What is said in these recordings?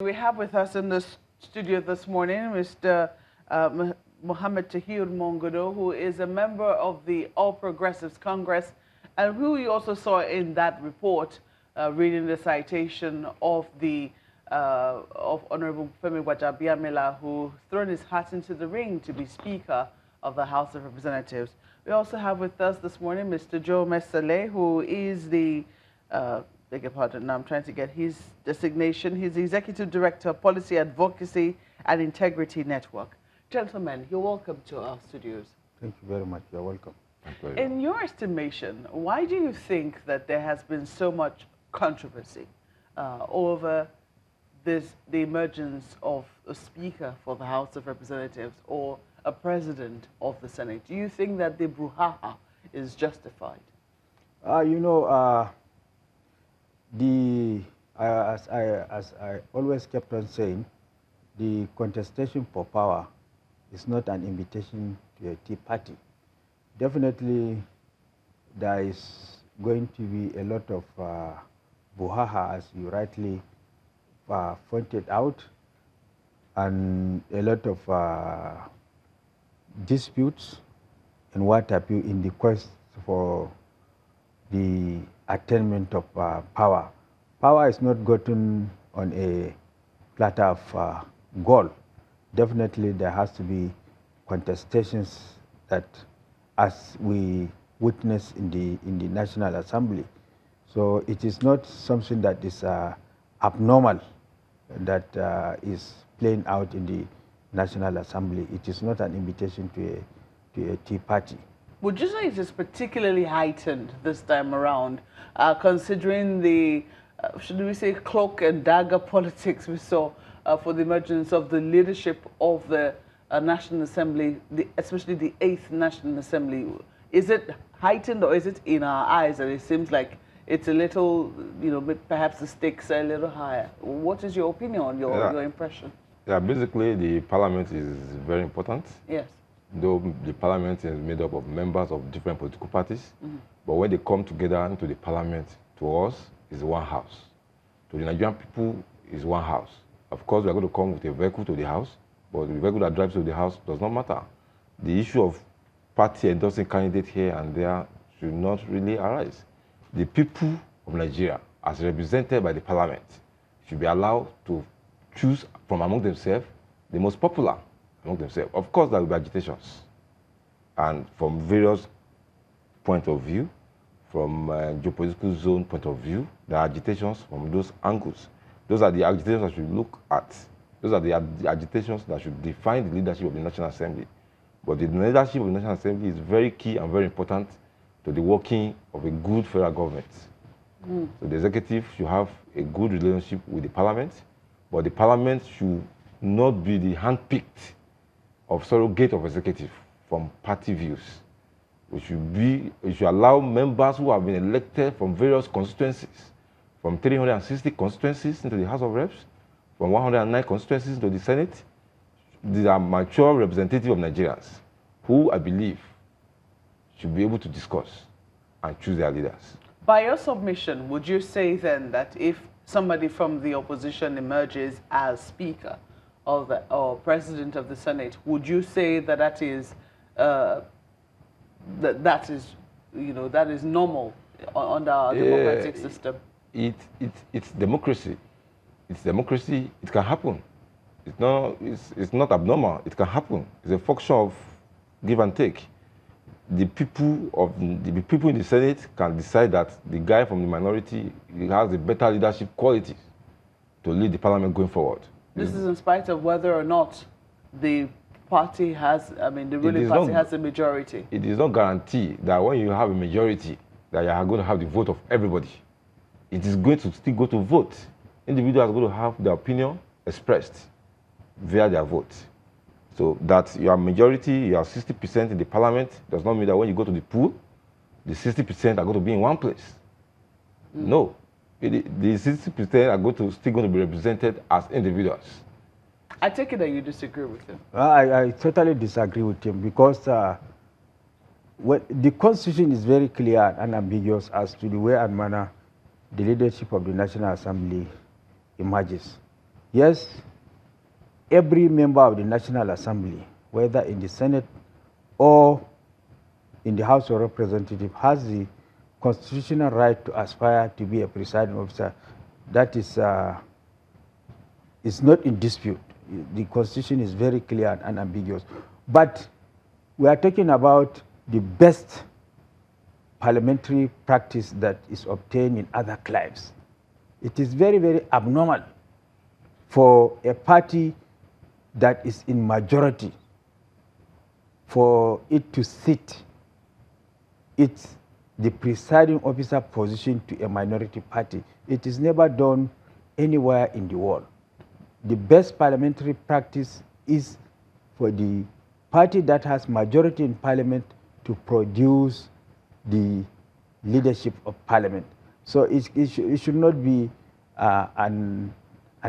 We have with us in the studio this morning Mr. Mohammed Tahir Mongodo, who is a member of the All Progressives Congress, and who you also saw in that report, reading the citation of Honorable Femi Gbajabiamila, who thrown his hat into the ring to be Speaker of the House of Representatives. We also have with us this morning Mr. Joe Mesale, who is the beg your pardon, now I'm trying to get his designation. He's the Executive Director of Policy Advocacy and Integrity Network. Gentlemen, you're welcome to our studios. Thank you very much. You're welcome. In your estimation, why do you think that there has been so much controversy over the emergence of a Speaker for the House of Representatives or a President of the Senate? Do you think that the brouhaha is justified? As I always kept on saying, the contestation for power is not an invitation to a tea party. Definitely, there is going to be a lot of brouhaha, as you rightly pointed out, and a lot of disputes and what have you in the quest for the attainment of power. Power is not gotten on a platter of gold. Definitely there has to be contestations that, as we witness in the National Assembly. So it is not something that is abnormal that is playing out in the National Assembly. It is not an invitation to a tea party. Would you say it is particularly heightened this time around, considering the, should we say, cloak and dagger politics we saw for the emergence of the leadership of the National Assembly, especially the 8th National Assembly? Is it heightened, or is it in our eyes that it seems like it's a little, perhaps the stakes are a little higher? What is your opinion on your impression? Yeah, basically the parliament is very important. Yes. Though the parliament is made up of members of different political parties, but when they come together into the parliament, to us, is one house. To the Nigerian people, is one house. Of course, we are going to come with a vehicle to the house, but the vehicle that drives to the house does not matter. The issue of party endorsing candidate here and there should not really arise. The people of Nigeria, as represented by the parliament, should be allowed to choose from among themselves the most popular among themselves. Of course, there will be agitations, and from various points of view, from geopolitical zone point of view, there are agitations from those angles. Those are the agitations that should look at. Those are the agitations that should define the leadership of the National Assembly. But the leadership of the National Assembly is very key and very important to the working of a good federal government. So the executive should have a good relationship with the parliament, but the parliament should not be the handpicked of surrogate of executive from party views. We should allow members who have been elected from various constituencies, from 360 constituencies into the House of Reps, from 109 constituencies into the Senate. These are mature representatives of Nigerians who, I believe, should be able to discuss and choose their leaders. By your submission, would you say then that if somebody from the opposition emerges as Speaker or President of the Senate, would you say that that is that is normal under our democratic system? It's democracy. It's democracy. It can happen. It's not abnormal. It can happen. It's a function of give and take. The people in the Senate can decide that the guy from the minority has a better leadership quality to lead the parliament going forward. This is in spite of whether or not the party has, the ruling party has a majority. It is not guaranteed that when you have a majority, that you are going to have the vote of everybody. It is going to still go to vote. Individuals are going to have their opinion expressed via their vote. So that you are majority, you are 60% in the parliament, does not mean that when you go to the pool, the 60% are going to be in one place. No. The 60% are still going to be represented as individuals. I take it that you disagree with him. I totally disagree with him, because the Constitution is very clear and ambiguous as to the way and manner the leadership of the National Assembly emerges. Yes, every member of the National Assembly, whether in the Senate or in the House of Representatives, has the constitutional right to aspire to be a presiding officer. That is not in dispute. The Constitution is very clear and unambiguous. But we are talking about the best parliamentary practice that is obtained in other climes. It is very, very abnormal for a party that is in majority for it to sit the presiding officer position to a minority party. It is never done anywhere in the world. The best parliamentary practice is for the party that has majority in parliament to produce the leadership of parliament. So it should not be an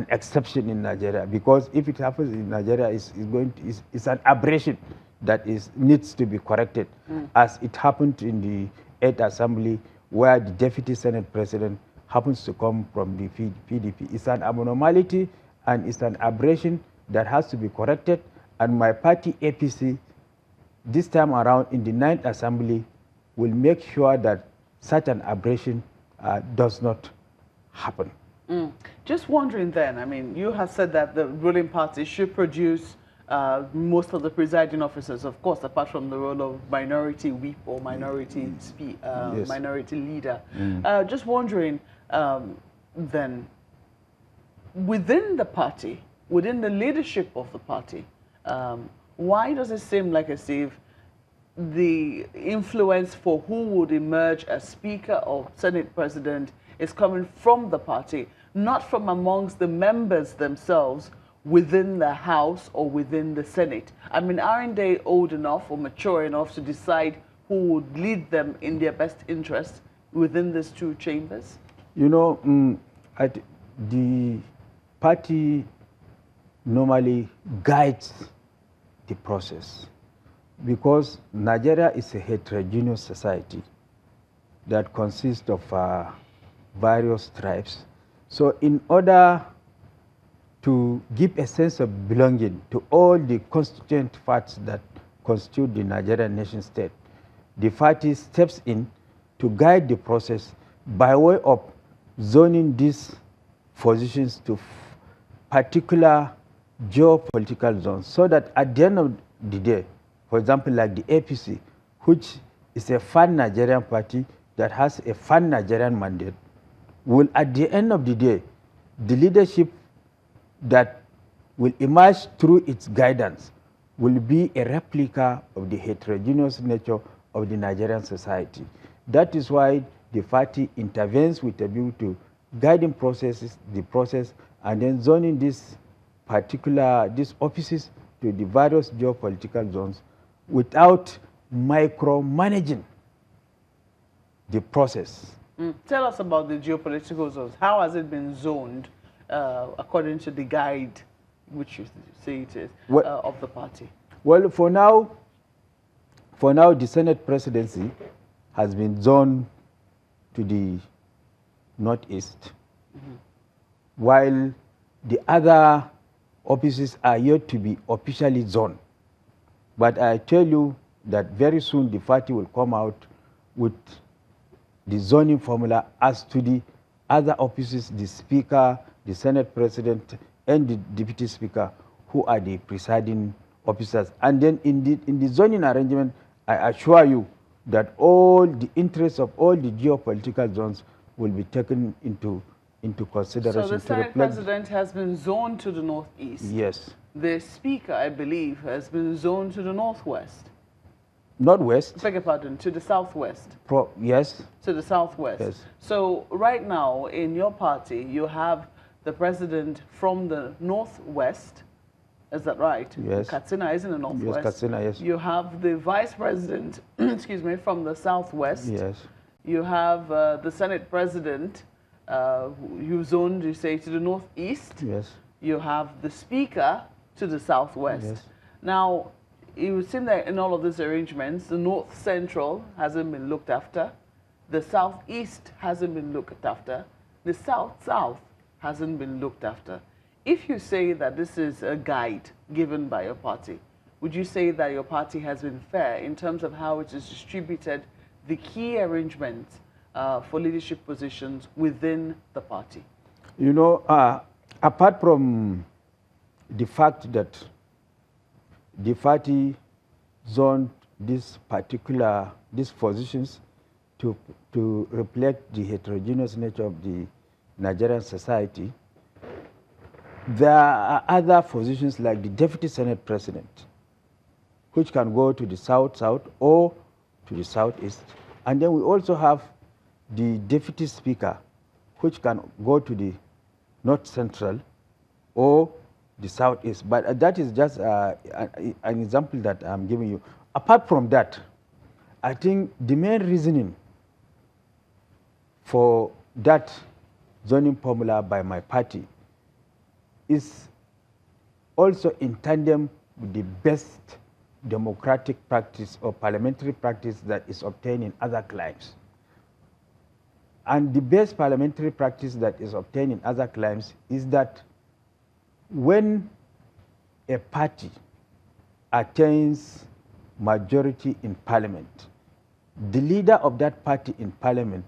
exception in Nigeria, because if it happens in Nigeria, it's an aberration that needs to be corrected, as it happened in the 8th Assembly, where the Deputy Senate President happens to come from the PDP. It's an abnormality and it's an aberration that has to be corrected, and my party, APC, this time around in the 9th Assembly, will make sure that such an aberration does not happen. Just wondering then, I mean, you have said that the ruling party should produce most of the presiding officers, of course, apart from the role of minority whip or minority yes. minority leader. Just wondering then, within the party, within the leadership of the party, why does it seem like as if the influence for who would emerge as Speaker or Senate President is coming from the party, not from amongst the members themselves within the House or within the Senate? I mean, aren't they old enough or mature enough to decide who would lead them in their best interest within these two chambers? You know, the party normally guides the process, because Nigeria is a heterogeneous society that consists of various tribes. So in order to give a sense of belonging to all the constituent parts that constitute the Nigerian nation state, the party steps in to guide the process by way of zoning these positions to particular geopolitical zones, so that at the end of the day, for example, like the APC, which is a fan-Nigerian party that has a fan-Nigerian mandate, will at the end of the day, the leadership that will emerge through its guidance will be a replica of the heterogeneous nature of the Nigerian society. That is why the party intervenes with a view to guiding the process, and then zoning these offices to the various geopolitical zones without micromanaging the process. Tell us about the geopolitical zones. How has it been zoned according to the guide, which you say it is, of the party? Well, for now, the Senate presidency has been zoned to the northeast, while the other offices are yet to be officially zoned. But I tell you that very soon the party will come out with the zoning formula as to the other offices, the Speaker, the Senate President, and the Deputy Speaker, who are the presiding officers. And then in the zoning arrangement, I assure you that all the interests of all the geopolitical zones will be taken into consideration. So the Senate President has been zoned to the northeast. Yes. The Speaker, I believe, has been zoned to the northwest. Northwest? Beg your pardon, to the southwest. Yes. To the southwest. Yes. So right now in your party, you have the president from the northwest. Is that right? Yes. Katsina is in the northwest. Yes, Katsina, yes. You have the vice president, excuse me, from the southwest. Yes. You have the Senate president, who's zoned, you say, to the northeast. Yes. You have the speaker to the southwest. Yes. Now, it would seem that in all of these arrangements, the north central hasn't been looked after, the southeast hasn't been looked after, the south-south hasn't been looked after. if you say that this is a guide given by your party, would you say that your party has been fair in terms of how it is distributed the key arrangements for leadership positions within the party? You know, apart from the fact that the party zoned these positions to reflect the heterogeneous nature of the Nigerian society, there are other positions like the Deputy Senate President, which can go to the south-south or to the southeast. And then we also have the Deputy Speaker, which can go to the north-central or the southeast. But that is just an example that I'm giving you. Apart from that, I think the main reasoning for that zoning formula by my party is also in tandem with the best democratic practice or parliamentary practice that is obtained in other climes. And the best parliamentary practice that is obtained in other climes is that when a party attains majority in parliament, the leader of that party in parliament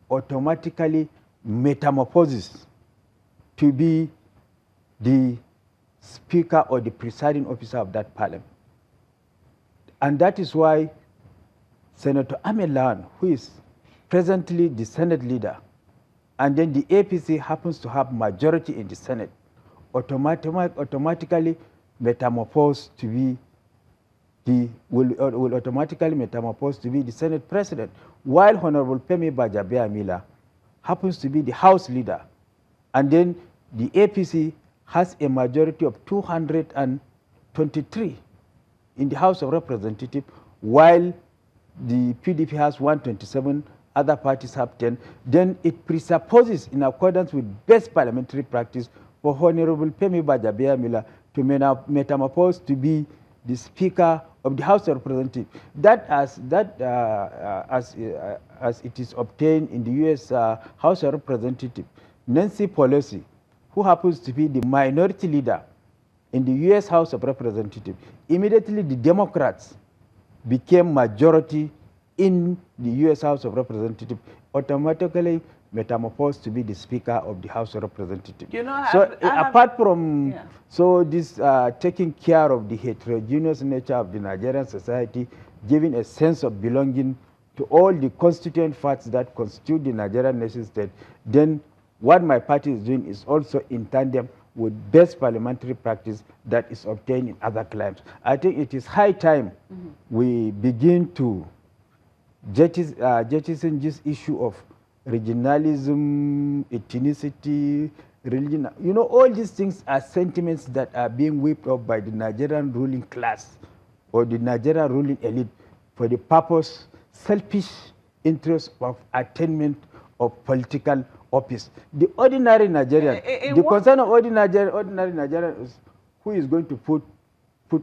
automatically metamorphoses to be the speaker or the presiding officer of that parliament. And that is why Senator Ahmed Lawan, who is presently the Senate leader, and then the APC happens to have majority in the Senate, automatically metamorphose to be will automatically metamorphose to be the Senate President, while Honorable Femi Gbajabiamila happens to be the House leader. And then the APC has a majority of 223 in the House of Representatives, while the PDP has 127, other parties have 10. Then it presupposes, in accordance with best parliamentary practice, for Honorable Femi Gbajabiamila to metamorphose to be the Speaker of the House of Representatives. That as it is obtained in the U.S. House of Representatives, Nancy Pelosi, who happens to be the minority leader in the U.S. House of Representatives, immediately the Democrats became majority in the U.S. House of Representatives, automatically metamorphosed to be the Speaker of the House of Representatives. You know, apart from this taking care of the heterogeneous nature of the Nigerian society, giving a sense of belonging to all the constituent parts that constitute the Nigerian nation state, then what my party is doing is also in tandem with best parliamentary practice that is obtained in other climes. I think it is high time we begin to jettison this issue of regionalism, ethnicity, religion. You know, all these things are sentiments that are being whipped up by the Nigerian ruling class or the Nigerian ruling elite for the purpose, selfish interest of attainment of political office. The ordinary Nigerian, the concern of ordinary Nigerian is who is going to put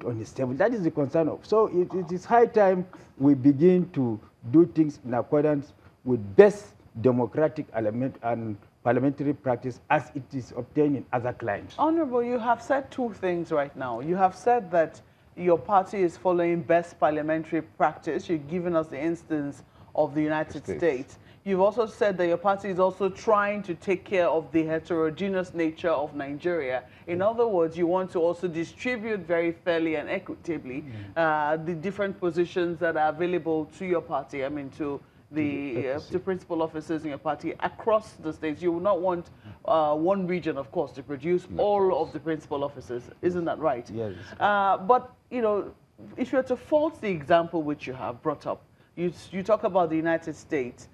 on his table. That is the concern of. So it is high time we begin to do things in accordance with best democratic element and parliamentary practice as it is obtained in other climes. Honorable, you have said two things right now. You have said that your party is following best parliamentary practice. You've given us the instance of the United States. You've also said that your party is also trying to take care of the heterogeneous nature of Nigeria. In other words, you want to also distribute very fairly and equitably the different positions that are available to your party, I mean, to the principal officers in your party across the states. You will not want one region, of course, to produce all of the principal officers. Isn't that right? Yes. But, you know, if you were to fault the example which you have brought up, you talk about the United States,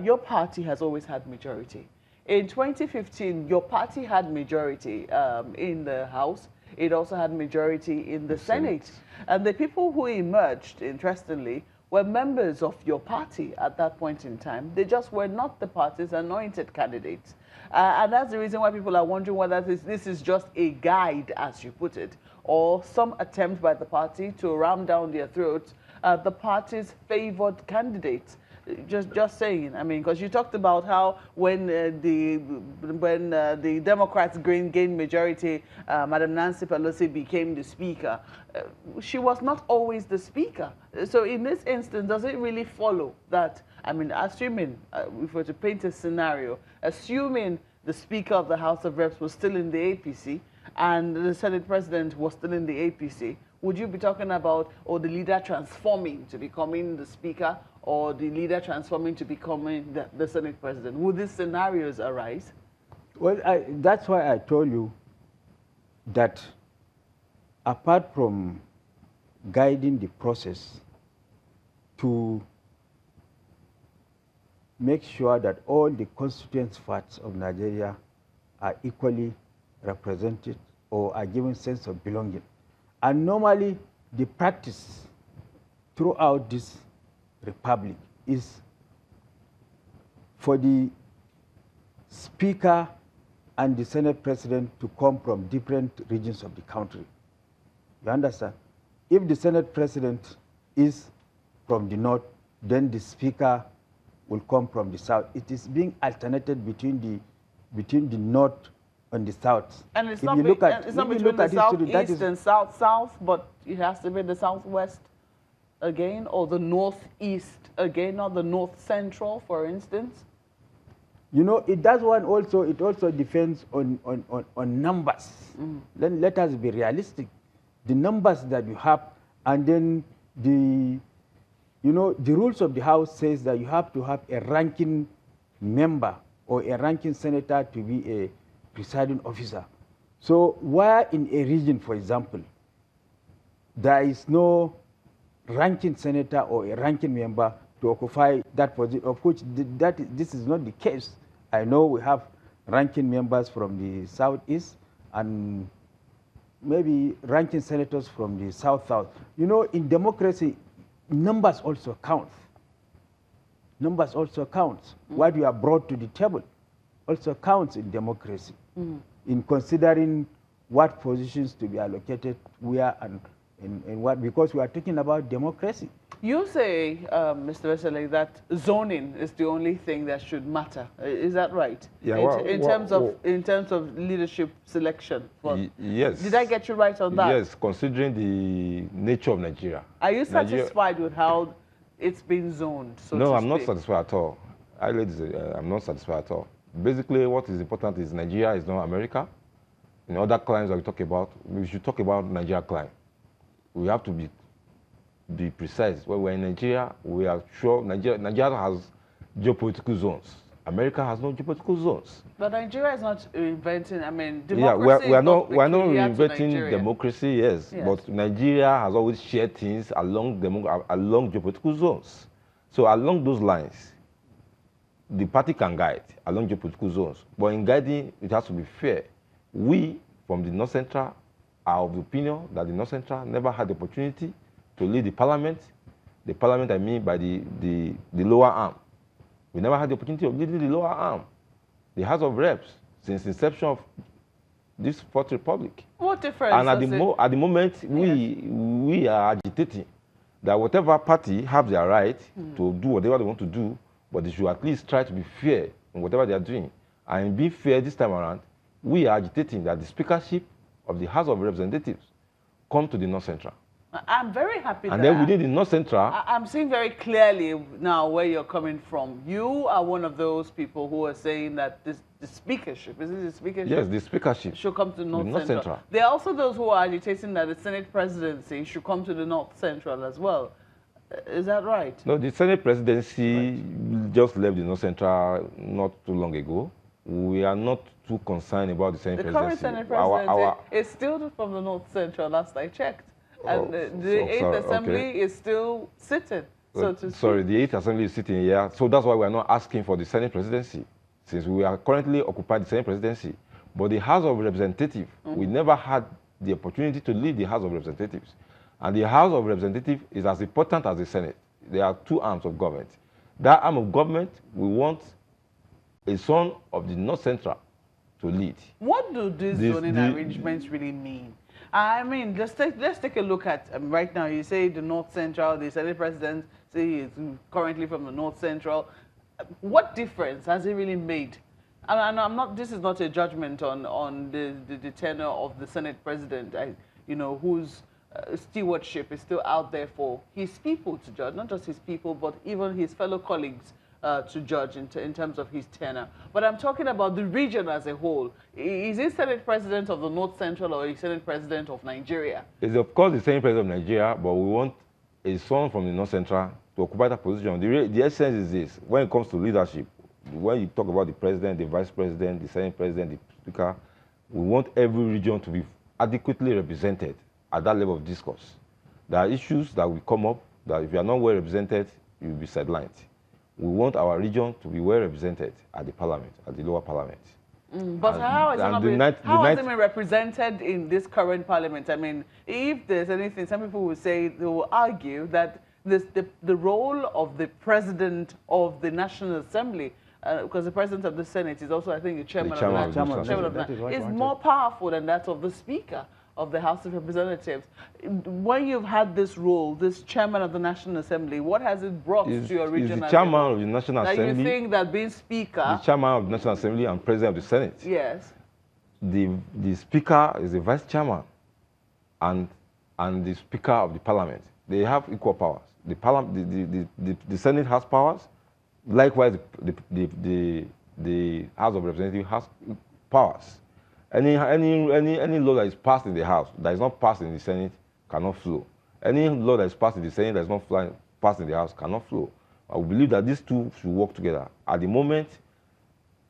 your party has always had majority. In 2015, your party had majority in the House. It also had majority in the Senate. And the people who emerged, interestingly, were members of your party at that point in time. They just were not the party's anointed candidates. And that's the reason why people are wondering whether this is just a guide, as you put it, or some attempt by the party to ram down their throats the party's favored candidates. Just saying. I mean, because you talked about how when the Democrats gained majority, Madam Nancy Pelosi became the speaker. She was not always the speaker. So in this instance, does it really follow that? I mean, assuming if we're to paint a scenario, assuming the Speaker of the House of Reps was still in the APC and the Senate President was still in the APC, would you be talking about, or the leader transforming to becoming the Speaker, or the leader transforming to becoming the Senate President? Would these scenarios arise? Well, that's why I told you that apart from guiding the process to make sure that all the constituent parts of Nigeria are equally represented or are given sense of belonging. And normally, the practice throughout this republic is for the Speaker and the Senate President to come from different regions of the country. You understand? If the Senate President is from the north, then the Speaker will come from the south. It is being alternated between the north and the south. And it's not between the southeast and south, but it has to be the southwest again, or the northeast again, not the north central, for instance. You know, it does one also. It also depends on numbers. Then let us be realistic. The numbers that you have, and then the rules of the House says that you have to have a ranking member or a ranking senator to be a presiding officer. So where in a region, for example, there is no ranking senator or a ranking member to occupy that position, of which this is not the case. I know we have ranking members from the southeast and maybe ranking senators from the south-south. You know, in democracy, numbers also count. Numbers also count. What you are brought to the table also counts in democracy, in considering what positions to be allocated where and what, because we are talking about democracy. You say, Mr. Vesely, that zoning is the only thing that should matter. Is that right? Yeah. In terms of leadership selection. Yes. Did I get you right on that? Yes, considering the nature of Nigeria. Are you satisfied with how it's been zoned? No, I'm not satisfied at all. I'm not satisfied at all. Basically, what is important is Nigeria is not America. In other climes that we talk about, we should talk about Nigeria clime. We have to be precise. When we're in Nigeria, we are sure Nigeria has geopolitical zones. America has no geopolitical zones. But Nigeria is not inventing, I mean, democracy we are not reinventing democracy, yes. But Nigeria has always shared things along geopolitical zones. So along those lines, the party can guide along geopolitical zones. But in guiding, it has to be fair. We, from the North Central, are of the opinion that the North Central never had the opportunity to lead the parliament. The parliament, I mean, by the lower arm. We never had the opportunity of leading the lower arm. The House of Reps, since inception of this Fourth Republic. What difference? And at the moment, we are agitating that whatever party have their right to do whatever they want to do, but they should at least try to be fair in whatever they are doing. And being fair this time around, we are agitating that the speakership of the House of Representatives come to the North Central. I'm very happy and then within the North Central... I'm seeing very clearly now where you're coming from. You are one of those people who are saying that the speakership, is it the speakership? Yes, the speakership should come to the North Central. There are also those who are agitating that the Senate presidency should come to the North Central as well. Is that right? No, the Senate presidency just left the North Central not too long ago. We are not too concerned about the Senate presidency. The current Senate presidency is still from the North Central, last I checked. And the 8th Assembly is still sitting, so to speak. Sorry, the 8th Assembly is sitting here. So that's why we are not asking for the Senate presidency, since we are currently occupying the Senate presidency. But the House of Representatives, we never had the opportunity to lead the House of Representatives. And the House of Representatives is as important as the Senate. There are two arms of government. That arm of government, we want a son of the North Central to lead. What do these zoning arrangements really mean? I mean, let's take a look at right now. You say the North Central, the Senate President say he's currently from the North Central. What difference has it really made? And I'm not. This is not a judgment on the tenure of the Senate President. You know, whose stewardship is still out there for his people to judge, not just his people, but even his fellow colleagues to judge in terms of his tenure. But I'm talking about the region as a whole. Is he Senate President of the North Central or is he Senate President of Nigeria? It's of course the Senate President of Nigeria, but we want a son from the North Central to occupy that position. The essence is this: when it comes to leadership, when you talk about the President, the Vice President, the Senate President, the Speaker, we want every region to be adequately represented at that level of discourse. There are issues that will come up that if you are not well represented, you will be sidelined. We want our region to be well represented at the parliament, at the lower parliament. But how has it been represented in this current parliament? I mean, if there's anything, some people will say, they will argue that the role of the president of the National Assembly, because the president of the Senate is also, I think, the chairman of the is more powerful than that of the speaker of the House of Representatives. When you've had this role, this chairman of the National Assembly, what has it brought to your region? Is the chairman of the National Assembly. You think that being speaker, the chairman of the National Assembly and president of the Senate. Yes. The speaker is the vice chairman, and the speaker of the parliament. They have equal powers. The Senate has powers. Likewise, the House of Representatives has powers. Any law that is passed in the House that is not passed in the Senate cannot flow. Any law that is passed in the Senate that is not passed in the House cannot flow. I believe that these two should work together. At the moment,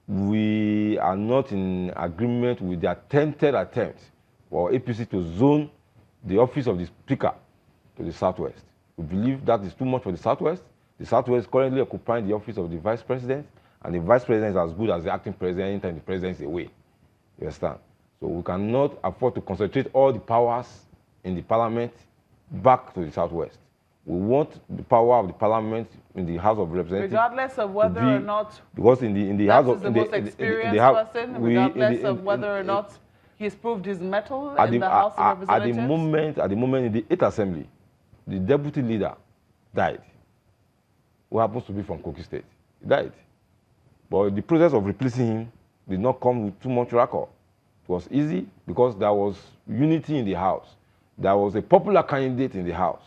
we are not in agreement with the attempted attempt for APC to zone the office of the Speaker to the Southwest. We believe that is too much for the Southwest. The Southwest is currently occupying the office of the Vice President, and the Vice President is as good as the acting President anytime the President is away. You understand? So we cannot afford to concentrate all the powers in the Parliament back to the Southwest. We want the power of the Parliament in the House of Representatives, regardless of whether or not, because in the House of the most experienced person, regardless of whether or not he's proved his mettle in the House of Representatives. At the moment in the 8th Assembly, the deputy leader died, who happens to be from Kogi State. He died. But the process of replacing him did not come with too much record. It was easy because there was unity in the House. There was a popular candidate in the House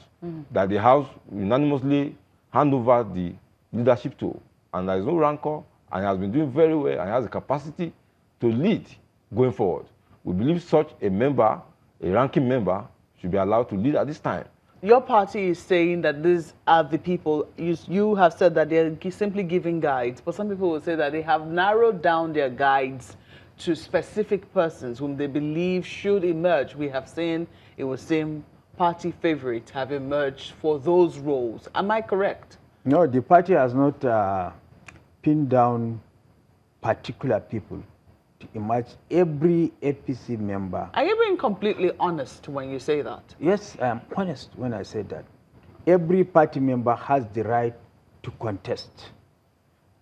that the House unanimously hand over the leadership to. And there is no rancor, and he has been doing very well, and has the capacity to lead going forward. We believe such a member, a ranking member, should be allowed to lead at this time. Your party is saying that these are the people. You have said that they're simply giving guides, but some people will say that they have narrowed down their guides to specific persons whom they believe should emerge. We have seen it was same party favorites have emerged for those roles. Am I correct? No, the party has not pinned down particular people to emerge. Every APC member. Are you being completely honest when you say that? Yes, I am honest when I say that. Every party member has the right to contest.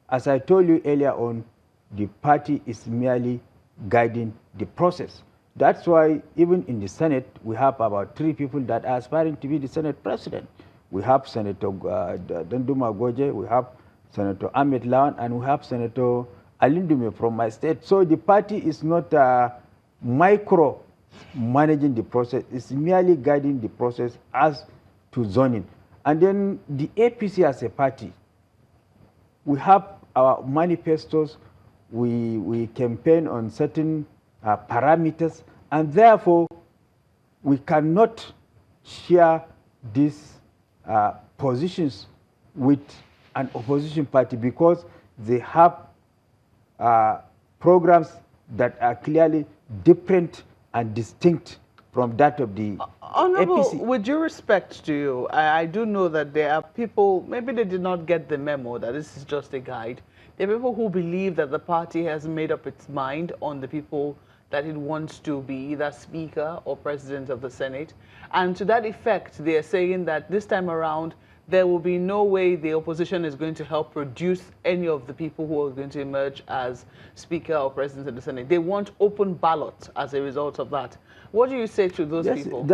As I told you earlier on, the party is merely guiding the process. That's why even in the Senate, we have about 3 people that are aspiring to be the Senate President. We have Senator Danduma Goje, we have Senator Ahmed Lawan, and we have Senator Alindume from my state. So the party is not micro managing the process, it's merely guiding the process as to zoning. And then the APC as a party, we have our manifestos, we campaign on certain parameters, and therefore we cannot share these positions with an opposition party because they have programs that are clearly different and distinct from that of the Honorable, APC. with due respect to you, I do know that there are people, maybe they did not get the memo that this is just a guide. There are people who believe that the party has made up its mind on the people that it wants to be either Speaker or President of the Senate. And to that effect, they are saying that this time around, there will be no way the opposition is going to help produce any of the people who are going to emerge as Speaker or President of the Senate. They want open ballot as a result of that. What do you say to those people?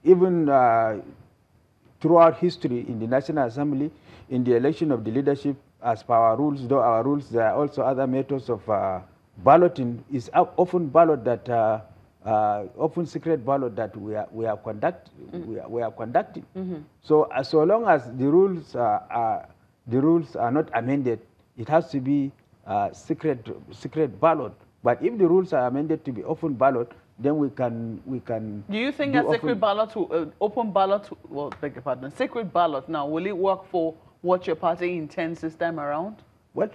Even throughout history in the National Assembly, in the election of the leadership, as per our rules, though our rules, there are also other methods of balloting. Is often ballot that open secret ballot that we are conducting. So so long as the rules are not amended, it has to be secret ballot. But if the rules are amended to be open ballot, then we can. Do you think a secret ballot, open ballot, well, beg your pardon, secret ballot now, will it work for what your party intends this time around? Well,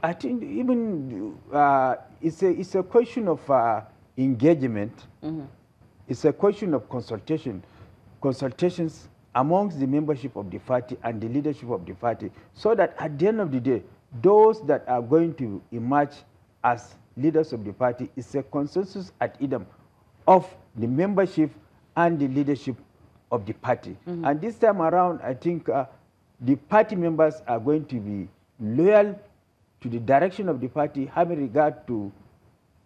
I think even it's a question of engagement. It's a question of consultations amongst the membership of the party and the leadership of the party, so that at the end of the day, those that are going to emerge as leaders of the party is a consensus at idem of the membership and the leadership of the party. And this time around, I think the party members are going to be loyal to the direction of the party, having regard to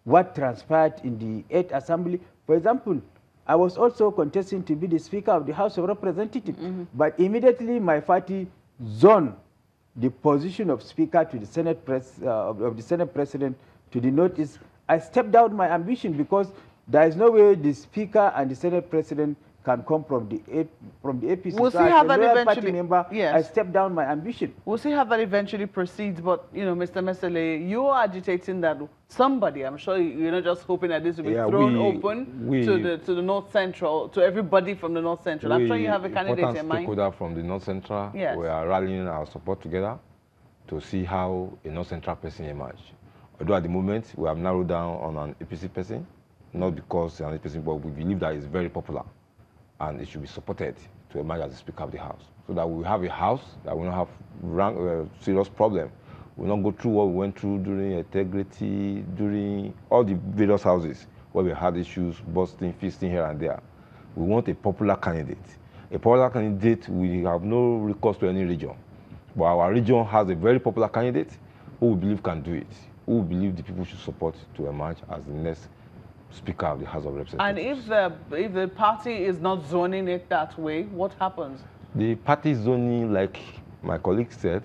what transpired in the 8th Assembly. For example, I was also contesting to be the Speaker of the House of Representatives, but immediately my party zoned the position of Speaker to the Senate of the Senate President to the notice. I stepped down my ambition because there is no way the Speaker and the Senate President can come from the APC. We'll see how that eventually. Member, yes. I stepped down my ambition. We'll see how that eventually proceeds. But you know, Mr. Mesele, you are agitating that somebody. I'm sure you're not just hoping that this will be thrown open to the North Central, to everybody from the North Central. I'm sure you have a candidate in mind. Stakeholder from the North Central. Yes. We are rallying our support together to see how a North Central person emerges. Although at the moment we have narrowed down on an APC person, not because an APC, but we believe that it's very popular and it should be supported to emerge as the Speaker of the House, so that we have a House that will not have serious problem. We will not go through what we went through during integrity, during all the various houses where we had issues, busting, feasting here and there. We want a popular candidate. A popular candidate, we have no recourse to any region. But our region has a very popular candidate who we believe can do it, who we believe the people should support to emerge as the next Speaker of the House of Representatives. And if the party is not zoning it that way, what happens? The party zoning, like my colleague said,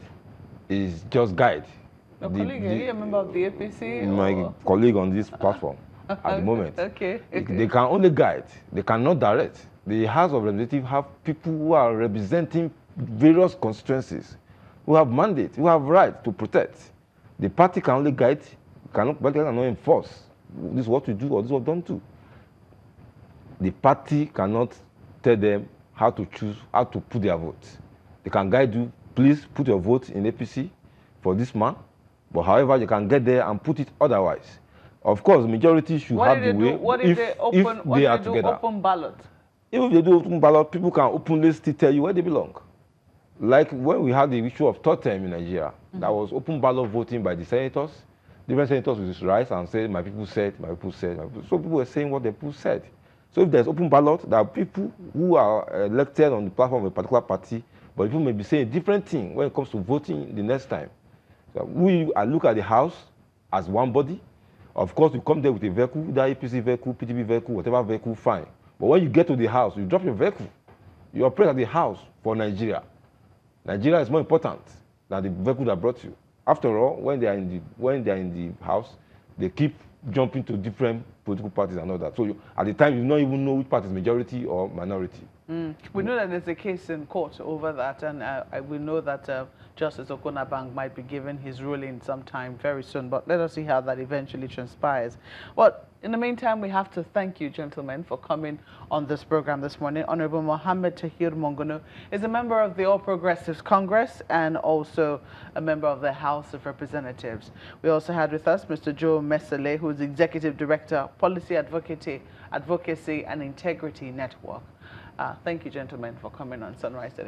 is just guide. Your colleague, are you a member of the APC? My colleague on this platform at the moment. Okay. They can only guide. They cannot direct. The House of Representatives have people who are representing various constituencies, who have mandate, who have right to protect. The party can only guide, cannot enforce. This is what you do or this is what don't do. The party cannot tell them how to choose, how to put their vote. They can guide you, please put your vote in APC for this man, but however, you can get there and put it otherwise. Of course, the majority should have the way. What if they do open ballot? If they do open ballot, people can openly still tell you where they belong. Like when we had the issue of third term in Nigeria, that was open ballot voting by the senators. Different senators would rise and say, my people said, my people said, my people. So people were saying what the people said. So if there's open ballot, there are people who are elected on the platform of a particular party, but people may be saying a different thing when it comes to voting the next time. So we look at the House as one body. Of course, you come there with a vehicle, the APC vehicle, PDP vehicle, whatever vehicle, fine. But when you get to the House, you drop your vehicle. You operate at the House for Nigeria. Nigeria is more important than the vehicle that brought you. After all, when they are in the House, they keep jumping to different political parties and all that. So at the time, you don't even know which party is majority or minority. We know that there's a case in court over that, and we know that Justice Okonabang might be given his ruling sometime very soon, but let us see how that eventually transpires. Well, in the meantime, we have to thank you, gentlemen, for coming on this program this morning. Honorable Mohammed Tahir Mongono is a member of the All Progressives Congress and also a member of the House of Representatives. We also had with us Mr. Joe Mesele, who is Executive Director, Policy Advocacy and Integrity Network. Thank you, gentlemen, for coming on Sunrise today.